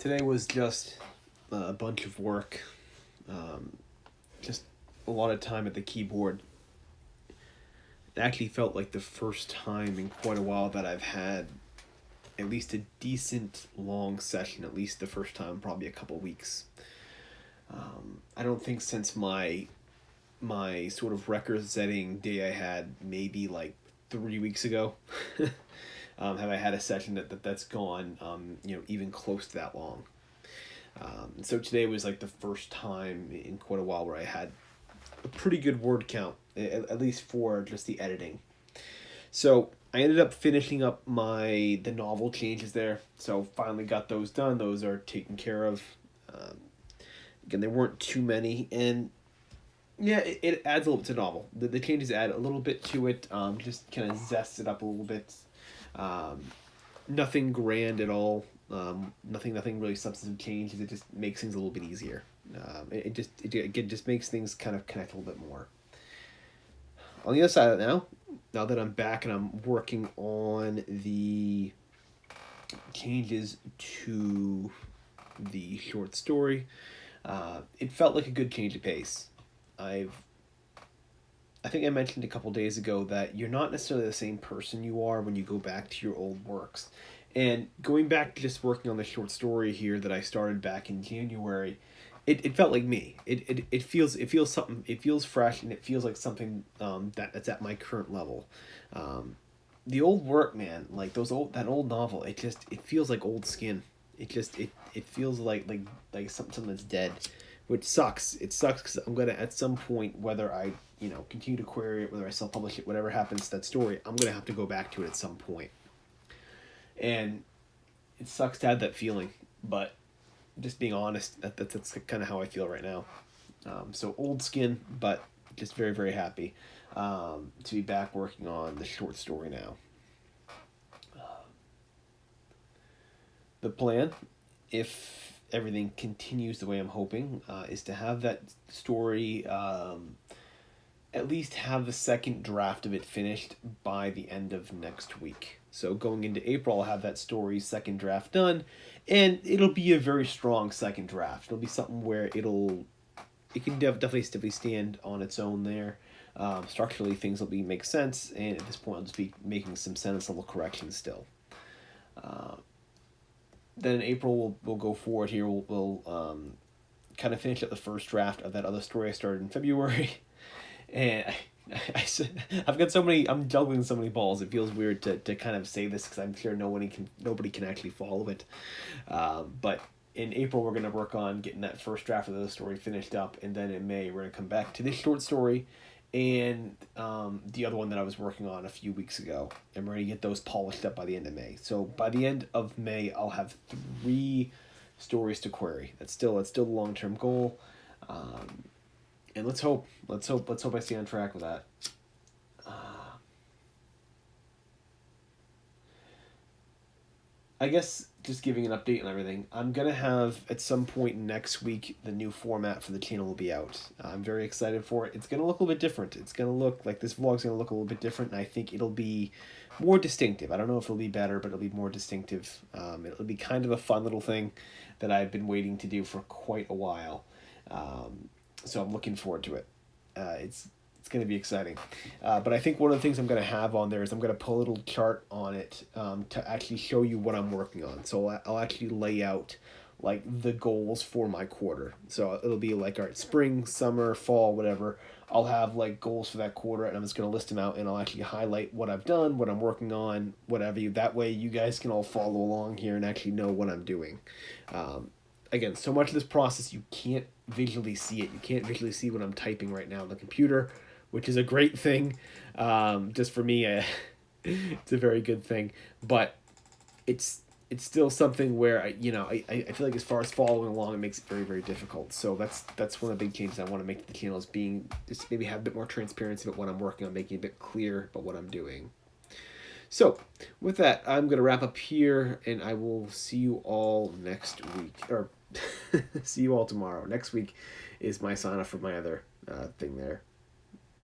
Today was just a bunch of work, just a lot of time at the keyboard. It actually felt like the first time in quite a while that I've had at least a decent long session, at least the first time, probably a couple weeks. I don't think since my sort of record setting day I had maybe like 3 weeks ago have I had a session that's gone even close to that long. So today was like the first time in quite a while where I had a pretty good word count, at least for just the editing. So I ended up finishing up the novel changes there. So finally got those done. Those are taken care of. Again, there weren't too many, and yeah, it adds a little bit to the novel. The changes add a little bit to it, just kind of zest it up a little bit. Nothing grand at all. Nothing really substantive changes. It just makes things a little bit easier. It just makes things kind of connect a little bit more. On the other side of it now that I'm back and I'm working on the changes to the short story, it felt like a good change of pace. I think I mentioned a couple days ago that you're not necessarily the same person you are when you go back to your old works. And going back to just working on the short story here that I started back in January, it felt like me. It feels something. It feels fresh, and it feels like something that's at my current level. The old work, man, like that old novel. It feels like old skin. It feels like something that's dead, which sucks. It sucks because I'm gonna at some point, whether I continue to query it, whether I self publish it, whatever happens to that story, I'm gonna have to go back to it at some point. And it sucks to have that feeling, but just being honest, that's kind of how I feel right now. So old skin, but just very, very happy to be back working on the short story now. The plan, if everything continues the way I'm hoping, is to have that story, at least have the second draft of it finished by the end of next week. So going into April, I'll have that story's second draft done, and it'll be a very strong second draft. It'll be something where it can definitely stand on its own there. Structurally, things will make sense, and at this point, I'll just be making some sentence level corrections still. Then in April, we'll go forward here. We'll kind of finish up the first draft of that other story I started in February. And I've got so many. I'm juggling so many balls. It feels weird to kind of say this because I'm sure nobody can actually follow it. But in April, we're gonna work on getting that first draft of the story finished up, and then in May, we're gonna come back to this short story and the other one that I was working on a few weeks ago, and we're gonna get those polished up by the end of May. So by the end of May, I'll have 3 stories to query. That's still a long-term goal. And let's hope I stay on track with that. I guess just giving an update on everything. I'm gonna have at some point next week the new format for the channel will be out. I'm very excited for it. It's gonna look a little bit different. It's gonna look like this vlog's gonna look a little bit different, and I think it'll be more distinctive. I don't know if it'll be better, but it'll be more distinctive. It'll be kind of a fun little thing that I've been waiting to do for quite a while. So I'm looking forward to it. It's going to be exciting. But I think one of the things I'm going to have on there is I'm going to put a little chart on it to actually show you what I'm working on. So I'll actually lay out like the goals for my quarter. So it'll be like, all right, spring, summer, fall, whatever. I'll have like goals for that quarter, and I'm just going to list them out, and I'll actually highlight what I've done, what I'm working on, whatever. That way you guys can all follow along here and actually know what I'm doing. Again, so much of this process, you can't visually see it. You can't visually see what I'm typing right now on the computer, which is a great thing. Just for me, it's a very good thing. But it's still something where I feel like as far as following along, it makes it very, very difficult. So that's one of the big changes I want to make to the channel, is just maybe have a bit more transparency about what I'm working on, making it a bit clear about what I'm doing. So, with that, I'm going to wrap up here, and I will see you all next week. Or, see you all tomorrow. Next week is my sign-off for my other thing there.